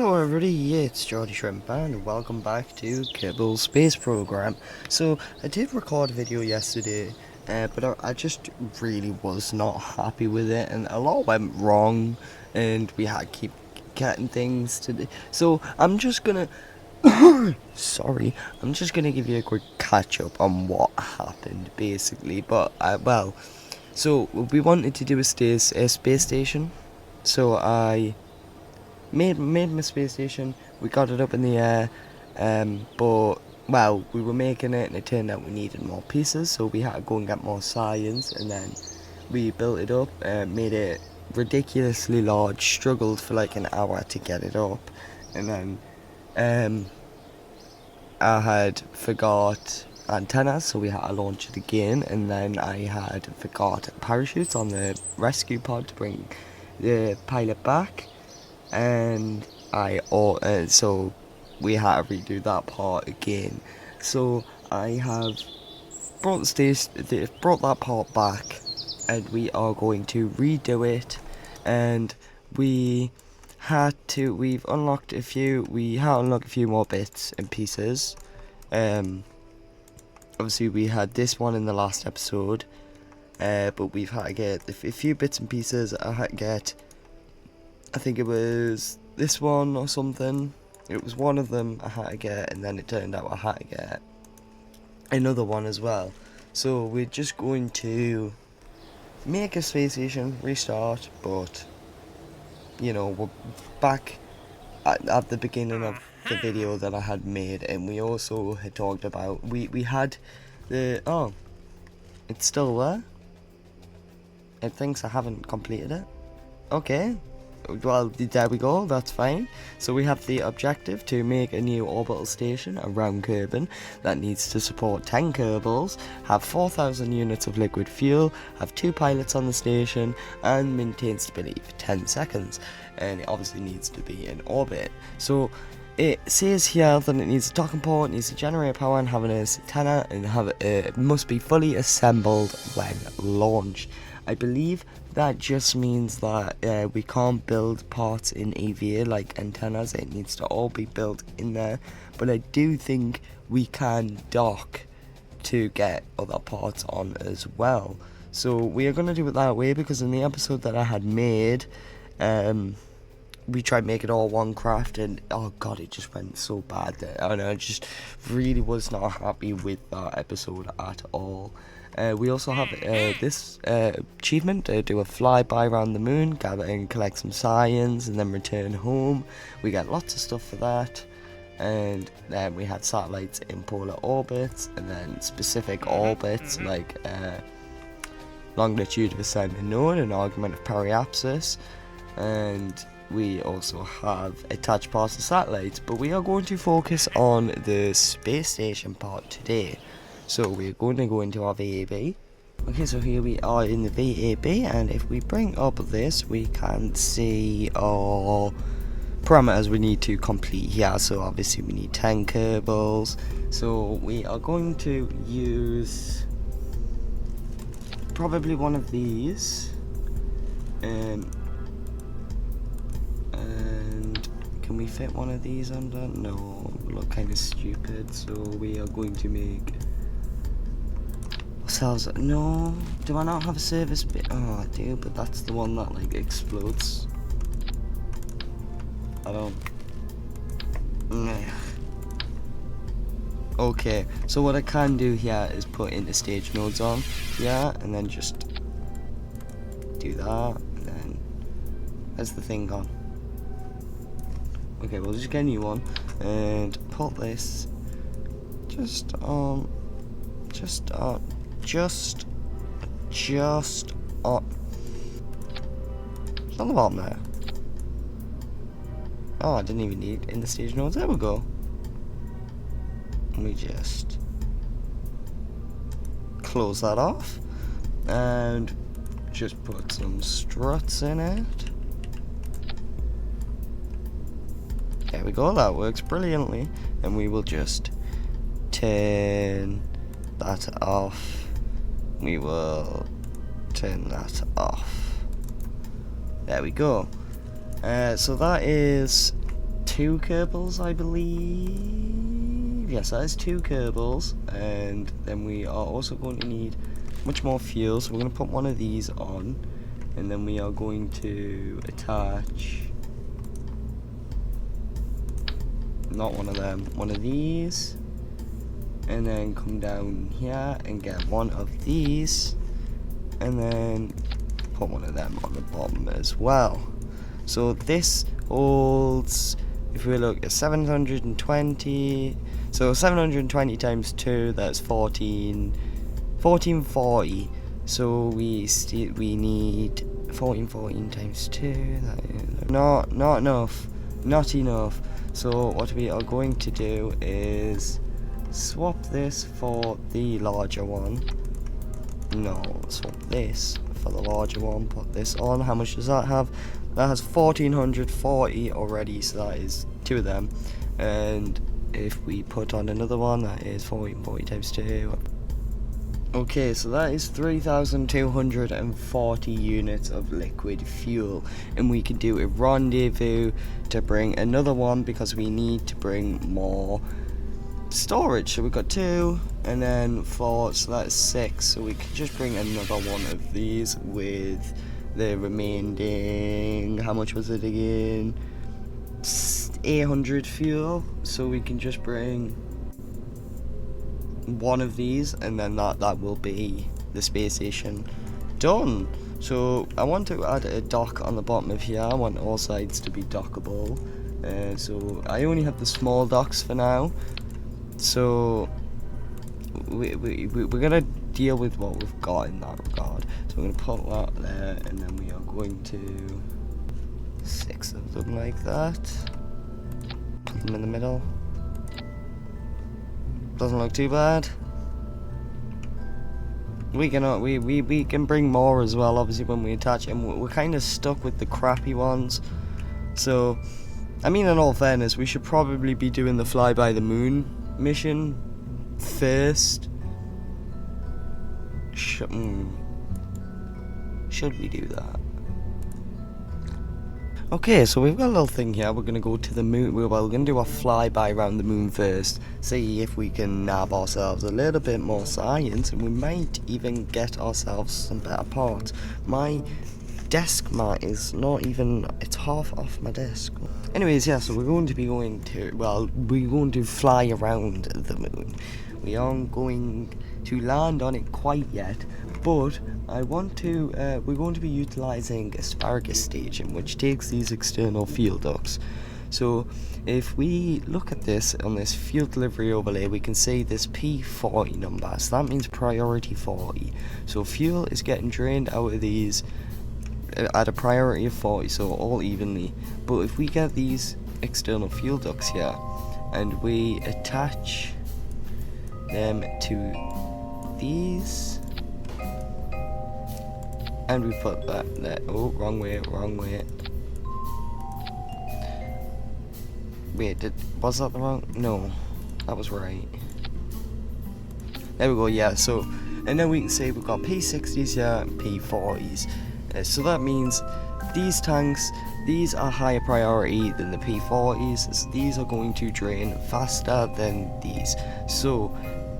Hello everybody, it's Jordy Shrimp and welcome back to Kerbal Space Program. So I did record a video yesterday, but I just really was not happy with it, and a lot went wrong, and we had to keep getting things to do. So I'm just gonna sorry, I'm just gonna give you a quick catch up on what happened basically. But so we wanted to do a space station, so I made my space station. We got it up in the air, but well, we were making it, and it turned out we needed more pieces, so we had to go and get more science, and then we built it up, made it ridiculously large, struggled for like an hour to get it up, and then I had forgot antennas, so we had to launch it again, and then I had forgot parachutes on the rescue pod to bring the pilot back, and so we had to redo that part again. So I have brought brought that part back, and we are going to redo it. And we've unlocked a few. We had unlocked a few more bits and pieces. Obviously we had this one in the last episode, but we've had to get a few bits and pieces. I had to get, I think it was this one or something. It was one of them I had to get, and then it turned out I had to get another one as well. So we're just going to make a space station, restart, but you know, we're back at the beginning of the video that I had made, and we also had talked about, we had the, oh, it's still there? It thinks I haven't completed it. Okay. Well, there we go, that's fine. So we have the objective to make a new orbital station around Kerbin that needs to support 10 Kerbals, have 4,000 units of liquid fuel, have 2 pilots on the station, and maintain stability for 10 seconds. And it obviously needs to be in orbit. So it says here that it needs a docking port, needs to generate power and have an antenna, and it must be fully assembled when launched. I believe that just means that we can't build parts in EVA like antennas. It needs to all be built in there, but I do think we can dock to get other parts on as well. So we are going to do it that way, because in the episode that I had made, we tried to make it all one craft, and oh god, it just went so bad there. I just really was not happy with that episode at all. We also have this achievement to do a flyby around the moon, gather and collect some science, and then return home. We get lots of stuff for that, and then we had satellites in polar orbits, and then specific orbits like longitude of ascent unknown and argument of periapsis, and we also have attached parts of satellites, but we are going to focus on the space station part today. So we're going to go into our VAB. Okay, so here we are in the VAB, and if we bring up this, we can see our parameters we need to complete here. So obviously we need 10 Kerbals. So we are going to use probably one of these. And can we fit one of these under? No, we look kind of stupid. So we are going to make ourselves, no, do I not have a service bit? Oh, I do, but that's the one that like explodes. I don't. Okay, so what I can do here is put in the stage nodes on, yeah, and then just do that, and then there's the thing gone. Okay, we'll just get a new one and put this just on. It's on the bottom there. Oh, I didn't even need in the stage nodes. There we go. Let me just close that off and just put some struts in it. There we go, that works brilliantly. And we will just turn that off. We will turn that off. There we go. So that is 2 cables, I believe. Yes, that is 2 cables, and then we are also going to need much more fuel, so we're going to put one of these on, and then we are going to attach, not one of them, one of these, and then come down here and get one of these, and then put one of them on the bottom as well. So this holds, if we look at 720, so 720 times 2, that's 1440. So we need 1414 times 2. That is not enough, not enough. So what we are going to do is swap this for the larger one. No, swap this for the larger one. Put this on. How much does that have? That has 1440 already, so that is 2 of them. And if we put on another one, that is 1440 times 2. Okay, so that is 3,240 units of liquid fuel, and we can do a rendezvous to bring another one because we need to bring more storage. So we've got 2 and then 4, so that's 6, so we can just bring another one of these with the remaining, how much was it again, 800 fuel. So we can just bring one of these, and then that will be the space station done. So I want to add a dock on the bottom of here. I want all sides to be dockable, so I only have the small docks for now. So we're gonna deal with what we've got in that regard. So we're gonna put that there, and then we are going to 6 of them like that. Put them in the middle. Doesn't look too bad. We can bring more as well, obviously, when we attach them. We're kind of stuck with the crappy ones. So, I mean, in all fairness, we should probably be doing the Flyby the Moon mission first. Should we do that? Okay, so we've got a little thing here. We're going to go to the moon. We're going to do a flyby around the moon first. See if we can nab ourselves a little bit more science, and we might even get ourselves some better parts. My desk mat is not even, it's half off my desk. Anyways, yeah, so we're going to be going to, well, we're going to fly around the moon. We aren't going to land on it quite yet, but I want to, we're going to be utilising asparagus station, which takes these external fuel ducts. So if we look at this on this fuel delivery overlay, we can see this P40 number, so that means priority 40. So fuel is getting drained out of these at a priority of 40, so all evenly. But if we get these external fuel ducts here and we attach them to these, and we put that there. Oh, wrong way. Wait, was that the wrong? No, that was right. There we go, yeah, so, and then we can say we've got P60s here and P40s. So that means these tanks, these are higher priority than the P40s, so these are going to drain faster than these. So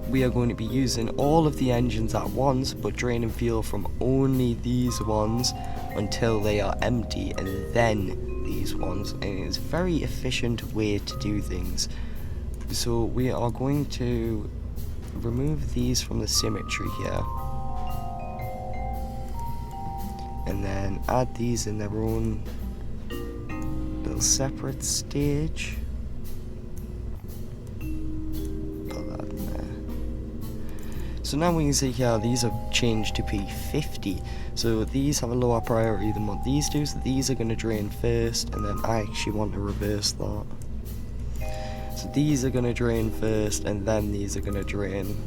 we are going to be using all of the engines at once, but draining fuel from only these ones until they are empty, and then these ones. And it's a very efficient way to do things. So we are going to remove these from the symmetry here, and then add these in their own little separate stage. So now we can see here these are changed to P50, so these have a lower priority than what these do, so these are going to drain first, and then I actually want to reverse that. So these are going to drain first, and then these are going to drain.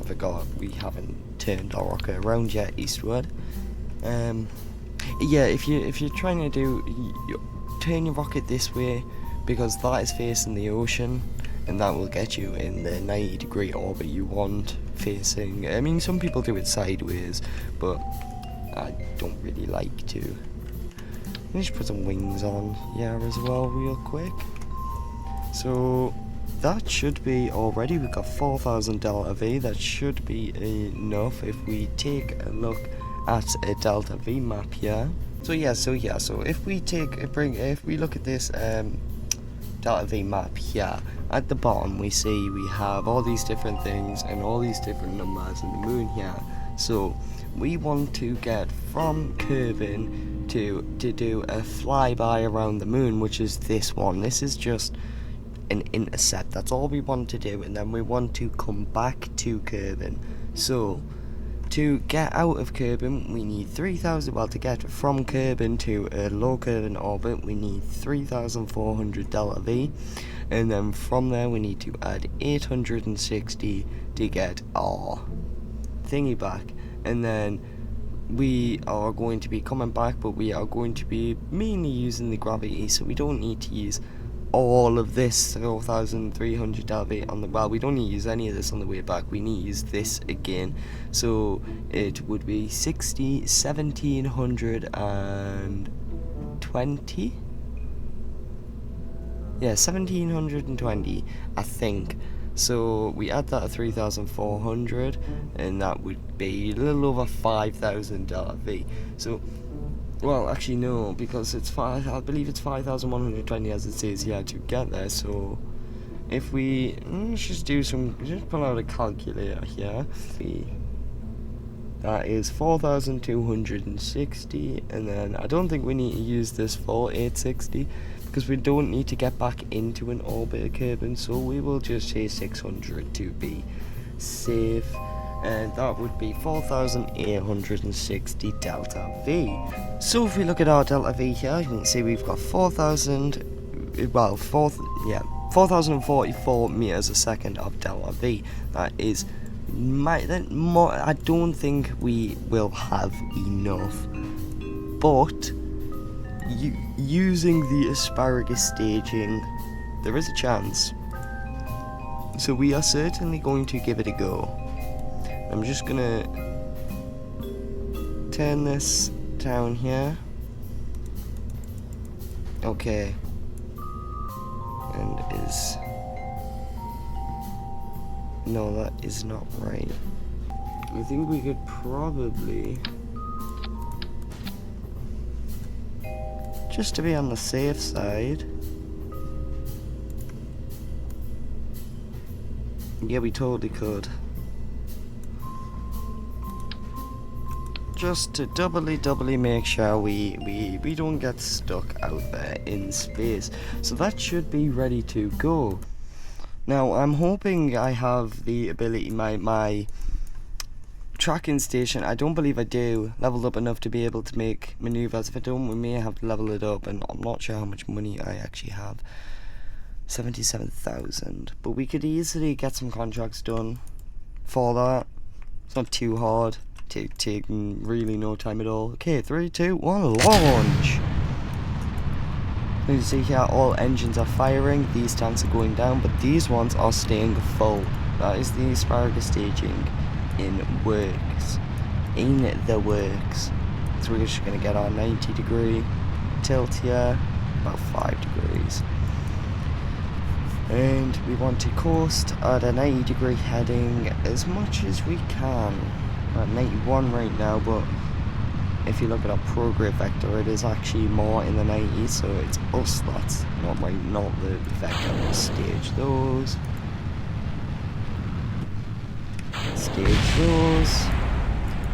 I forgot we haven't turned our rocket around yet eastward. Yeah, if you're trying to do, turn your rocket this way, because that is facing the ocean, and that will get you in the 90-degree orbit you want facing. I mean, some people do it sideways, but I don't really like to. Let me just put some wings on here as well real quick. So that should be already, we've got 4,000 Delta V. That should be enough if we take a look at a Delta V map here. So if we look at this Delta V map here, at the bottom we see we have all these different things and all these different numbers in the moon here. So we want to get from Kerbin to do a flyby around the moon, which is this one. This is just an intercept, that's all we want to do, and then we want to come back to Kerbin. So to get out of Kerbin we need 3,000, well, to get from Kerbin to a low Kerbin orbit we need 3,400 Delta V, and then from there we need to add 860 to get our thingy back, and then we are going to be coming back, but we are going to be mainly using the gravity, so we don't need to use all of this 4,300 Delta V on the, well, we don't need to use any of this on the way back, we need to use this again, so it would be 1720, yeah, 1720 I think. So we add that to 3,400 and that would be a little over 5,000 Delta V. So, well, actually no, because it's I believe it's 5,120 as it says here to get there. So if we just pull out a calculator here. That is 4,260, and then I don't think we need to use this for 860 because we don't need to get back into an orbit of Kerbin, so we will just say 600 to be safe, and that would be 4,860 Delta V. So if we look at our Delta V here, you can see we've got 4,044 meters a second of Delta V. That is more. I don't think we will have enough, but using the asparagus staging, there is a chance. So we are certainly going to give it a go. I'm just gonna turn this down here. Okay. And is... no, that is not right. I think we could probably... just to be on the safe side. Yeah, we totally could. Just to doubly make sure we don't get stuck out there in space. So that should be ready to go. Now I'm hoping I have the ability, my tracking station, I don't believe I do, leveled up enough to be able to make maneuvers. If I don't, we may have to level it up, and I'm not sure how much money I actually have. 77,000, but we could easily get some contracts done for that. It's not too hard, taking really no time at all. Okay, 3, 2, 1, launch! You can see here all engines are firing, these tanks are going down, but these ones are staying full. That is the asparagus staging in the works. So we're just going to get our 90-degree tilt here, about 5 degrees. And we want to coast at a 90-degree heading as much as we can. We're at 91 right now, but if you look at our prograde vector, it is actually more in the 90s, so it's us that's not the vector. We'll stage those. Stage those.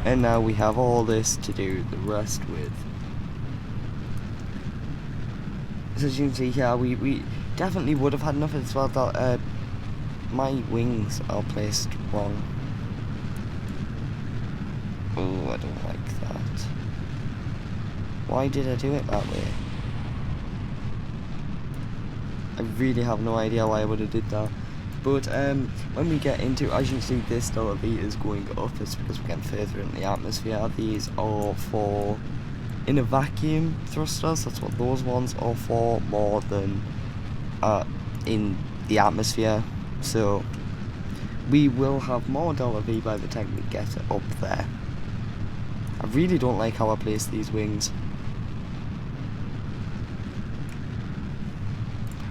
And now we have all this to do the rest with. So as you can see here, we definitely would have had enough as well. That my wings are placed wrong. Oh, I don't like that. Why did I do it that way? I really have no idea why I would have did that. But when we get into, as you can see, this Delta V is going up. It's because we're getting further in the atmosphere. These are for in a vacuum thrusters. That's what those ones are for, more than in the atmosphere. So we will have more Delta V by the time we get it up there. I really don't like how I place these wings.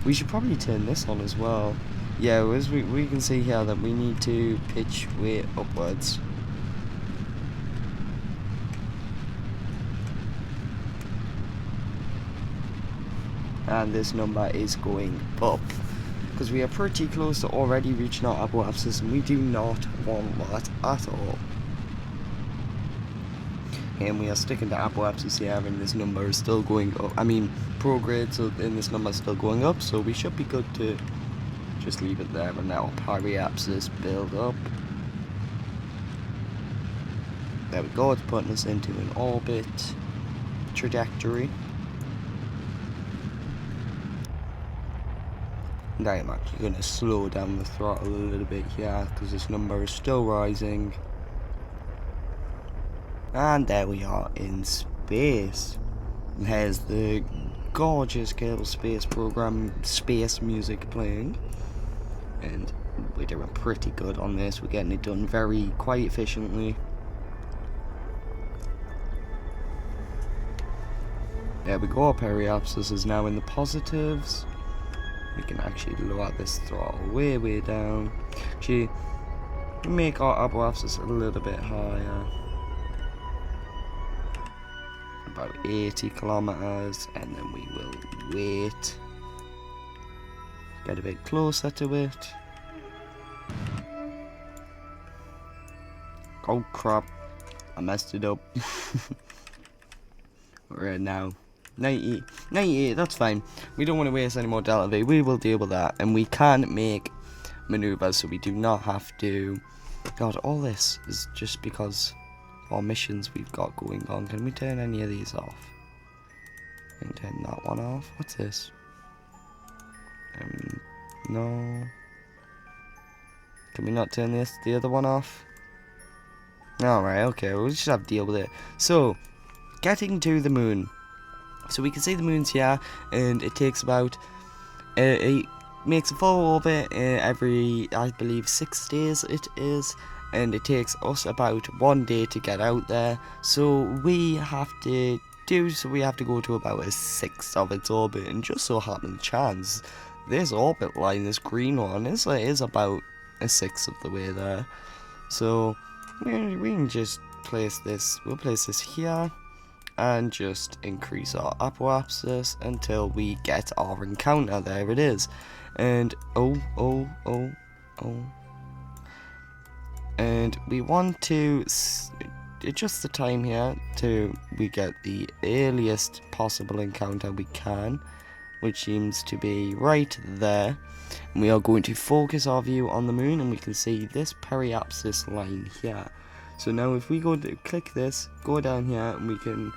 We should probably turn this on as well. Yeah, as we can see here that we need to pitch way upwards. And this number is going up, because we are pretty close to already reaching our apoapsis, and we do not want that at all. And we are sticking to apoapsis here, and this number is still going up. I mean, prograde, so and this number is still going up, so we should be good to just leave it there, and now periapsis build up. There we go, it's putting us into an orbit trajectory. And I am actually going to slow down the throttle a little bit here, because this number is still rising. And there we are in space. And here's the gorgeous Kerbal Space Program space music playing. And we're doing pretty good on this. We're getting it done quite efficiently. There we go, our periapsis is now in the positives. We can actually lower this throttle way down. Actually, make our apoapsis a little bit higher. About 80 kilometers, and then we will wait. Get a bit closer to it. Oh crap, I messed it up. We're at now 98, that's fine. We don't want to waste any more delta V. We will deal with that, and we can make maneuvers, so we do not have to. God, all this is just because of our missions we've got going on. Can we turn any of these off? Can we turn that one off? What's this? No. Can we not turn the other one off? Alright, okay, we'll just have to deal with it. So, getting to the moon. So we can see the moon's here, and it takes about, it makes a full orbit every, I believe, 6 days it is, and it takes us about 1 day to get out there. So we have to go to about a sixth of its orbit, and just so happens chance, this orbit line, this green one, is about a sixth of the way there. So we can just place this. We'll place this here. And just increase our apoapsis until we get our encounter. There it is. And and we want to adjust the time here to we get the earliest possible encounter we can, which seems to be right there. And we are going to focus our view on the moon, and we can see this periapsis line here. So now if we go to click this, go down here, and we can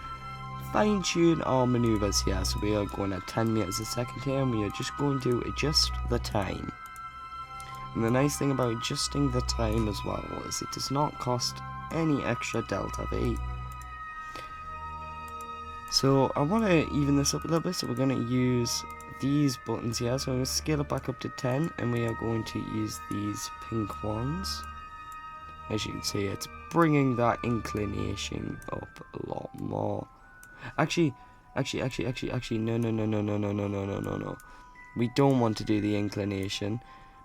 fine tune our maneuvers here. So we are going at 10 meters a second here, and we are just going to adjust the time. And the nice thing about adjusting the time as well is it does not cost any extra delta V. So I want to even this up a little bit, so we're going to use these buttons here. So I'm going to scale it back up to 10, and we are going to use these pink ones. As you can see, it's bringing that inclination up a lot more. Actually, no. We don't want to do the inclination,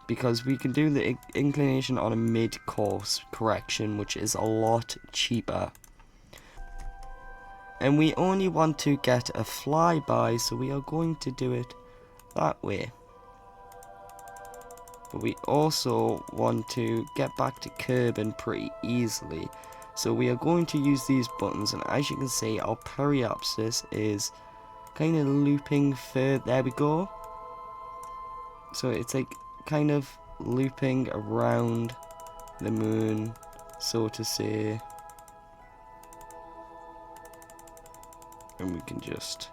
because we can do the inclination on a mid-course correction, which is a lot cheaper. And we only want to get a flyby, so we are going to do it that way. But we also want to get back to Kerbin pretty easily. So we are going to use these buttons, and as you can see, our periapsis is kind of looping further. There we go. So it's like kind of looping around the moon, so to say. And we can just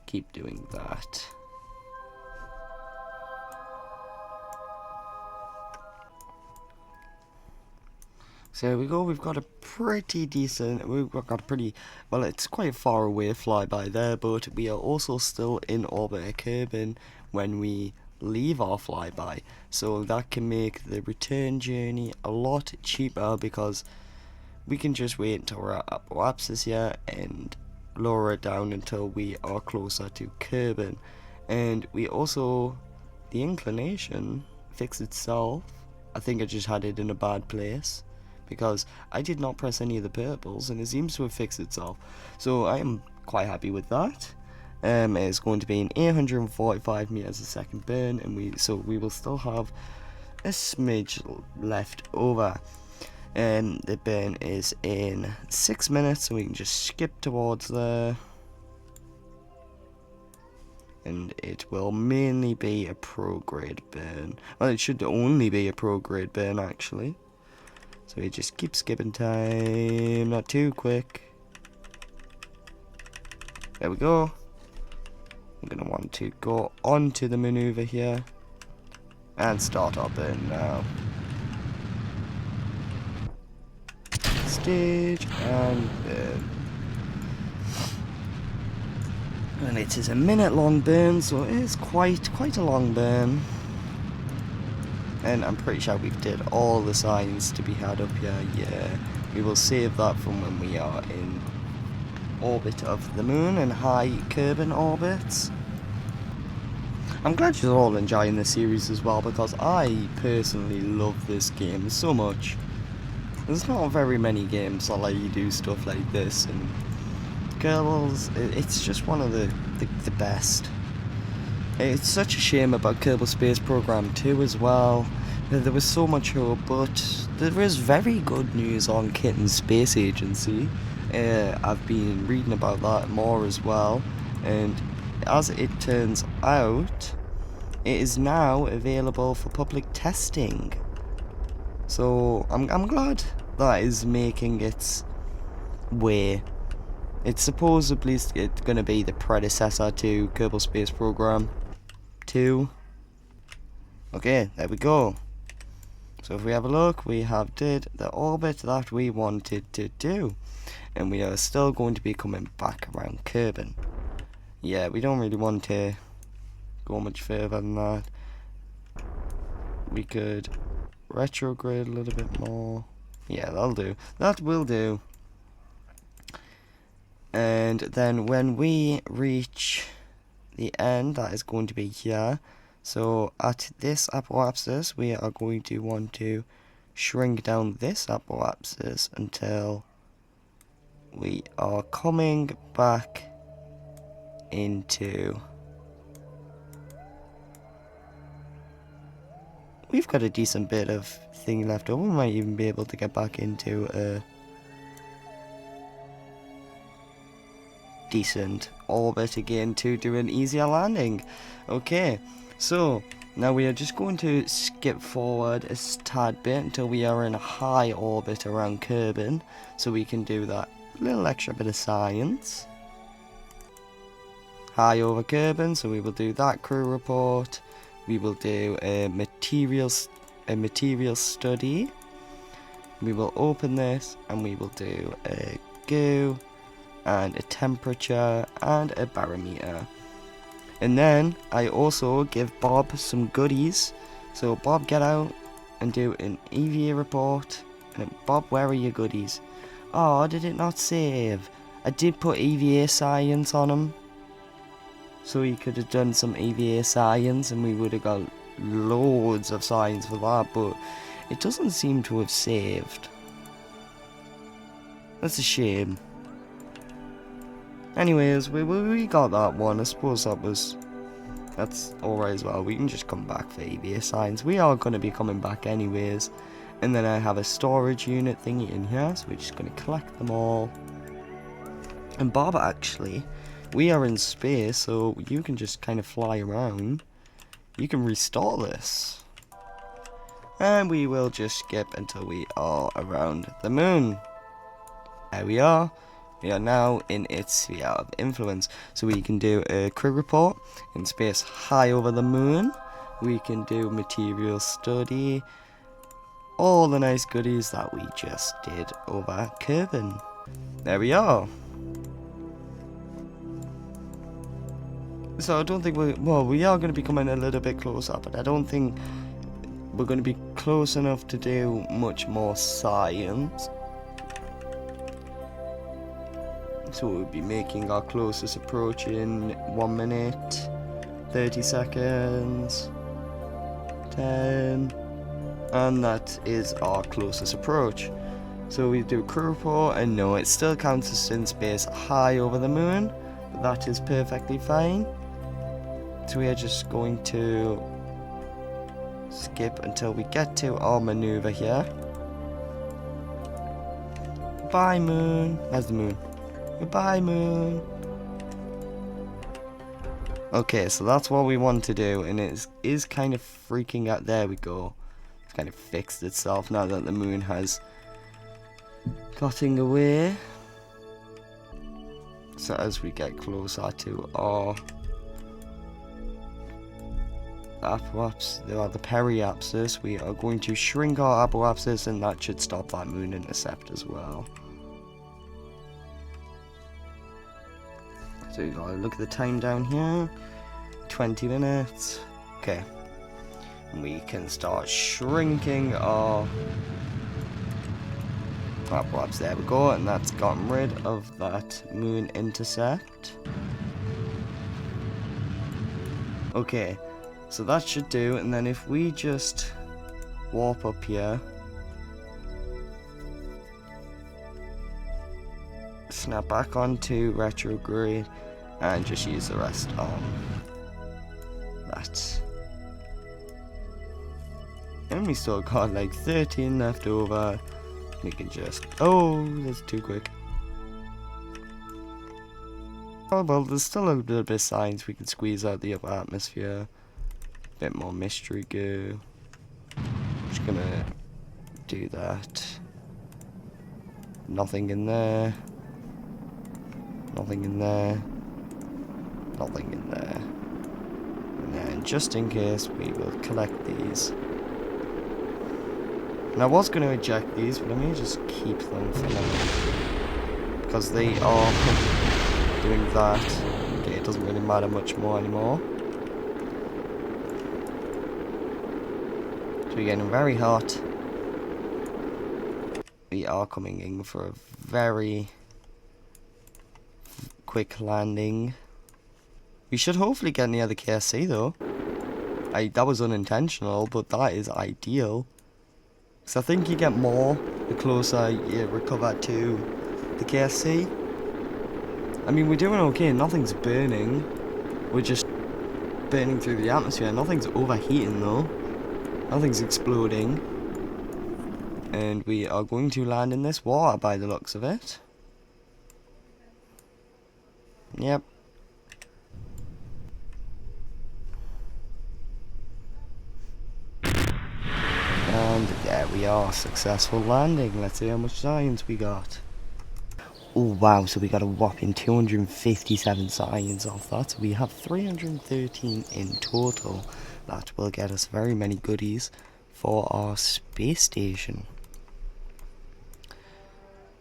keep doing that. So there we go, we've got a pretty decent, we've got a pretty, well, it's quite far away flyby there, but we are also still in orbit at Kerbin when we leave our flyby. So that can make the return journey a lot cheaper, because we can just wait until we're at apoapsis here and lower it down until we are closer to Kerbin. And we also, the inclination fixed itself. I think I just had it in a bad place, because I did not press any of the purples and it seems to have fixed itself. So I am quite happy with that. It's going to be an 845 meters a second burn, and we will still have a smidge left over. The burn is in 6 minutes, so we can just skip towards there. And it will mainly be a pro grade burn. Well, it should only be a pro grade burn actually. So we just keep skipping time, not too quick. There we go. We're going to want to go onto the maneuver here and start our burn now. Stage and burn. And it is a minute long burn, so it is quite a long burn. And I'm pretty sure we've did all the signs to be had up here. Yeah, we will save that from when we are in orbit of the moon and high Kerbin orbits. I'm glad you're all enjoying this series as well, because I personally love this game so much. There's not very many games that let you do stuff like this, and Kerbals, it's just one of the best. It's such a shame about Kerbal Space Program 2 as well. There was so much hope, but there is very good news on Kitten's Space Agency. I've been reading about that more as well, and as it turns out, it is now available for public testing. So I'm glad that is making its way. It's supposedly going to be the predecessor to Kerbal Space Program 2. Okay, there we go. So if we have a look, we have did the orbit that we wanted to do. And we are still going to be coming back around Kerbin. Yeah, we don't really want to go much further than that. We could retrograde a little bit more. Yeah, that'll do. That will do. And then when we reach the end, that is going to be here. So at this apoapsis, we are going to want to shrink down this apoapsis until we are coming back into... We've got a decent bit of thing left over. We might even be able to get back into a decent orbit again to do an easier landing. Okay, so now we are just going to skip forward a tad bit until we are in a high orbit around Kerbin, so we can do that little extra bit of science. High over Kerbin, so we will do that crew report. We will do a material study. We will open this and we will do a goo and a temperature and a barometer. And then I also give Bob some goodies. So Bob, get out and do an EVA report. And Bob, where are your goodies? Oh, did it not save? I did put EVA science on him, so he could have done some EVA science and we would have got loads of science for that, but it doesn't seem to have saved. That's a shame. Anyways, we got that one. I suppose that's alright as well. We can just come back for EVA science. We are going to be coming back anyways. And then I have a storage unit thingy in here, so we're just going to collect them all. And Bob, actually, we are in space, so you can just kind of fly around. You can restore this. And we will just skip until we are around the moon. There we are. We are now in its sphere of influence. So we can do a crew report in space high over the moon. We can do material study. All the nice goodies that we just did over Kerbin. There we are. So I don't think we are going to be coming a little bit closer, but I don't think we're going to be close enough to do much more science. So we'll be making our closest approach in 1 minute. 30 seconds. 10. And that is our closest approach. So we do a crew report, and no, it still counts as in space high over the moon. But that is perfectly fine. So we are just going to skip until we get to our maneuver here. Goodbye, moon. There's the moon. Goodbye, moon. Okay, so that's what we want to do, and it is kind of freaking out. There we go. It's kind of fixed itself now that the moon has gotten away. So as we get closer to our apoapsis, there are the periapsis, we are going to shrink our apoapsis, and that should stop that moon intercept as well. So you gotta look at the time down here. 20 minutes. Okay. And we can start shrinking our apoapsis. There we go, and that's gotten rid of that moon intercept. Okay, so that should do, and then if we just warp up here, snap back onto retrograde, and just use the rest on that. And we still got like 13 left over. We can just, oh, that's too quick. Oh well, there's still a little bit of science we can squeeze out the upper atmosphere. Bit more mystery goo. Just gonna do that. Nothing in there. Nothing in there. Nothing in there. And then, just in case, we will collect these. And I was going to eject these, but I may just keep them for now. Because they are doing that. Okay, it doesn't really matter much more anymore. So we're getting very hot. We are coming in for a very quick landing. We should hopefully get near the KSC though. That was unintentional, but that is ideal. So I think you get more the closer you recover to the KSC. I mean, we're doing okay, nothing's burning. We're just burning through the atmosphere. Nothing's overheating though. Nothing's exploding. And we are going to land in this water by the looks of it. Yep. And there we are, successful landing. Let's see how much science we got. Oh wow, so we got a whopping 257 science off that. So we have 313 in total. That will get us very many goodies for our space station.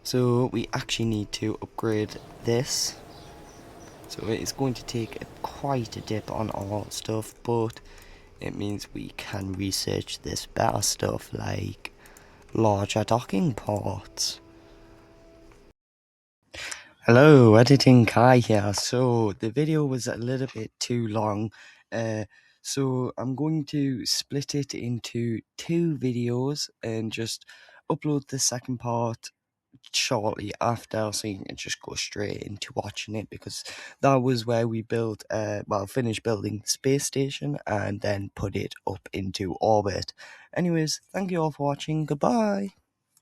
So we actually need to upgrade this. So it is going to take quite a dip on our stuff, but it means we can research this better stuff like larger docking ports. Hello, Editing Kai here. So the video was a little bit too long, so I'm going to split it into 2 videos and just upload the second part shortly after, so you can just go straight into watching it, because that was where we built finished building the space station and then put it up into orbit. Anyways, thank you all for watching. Goodbye.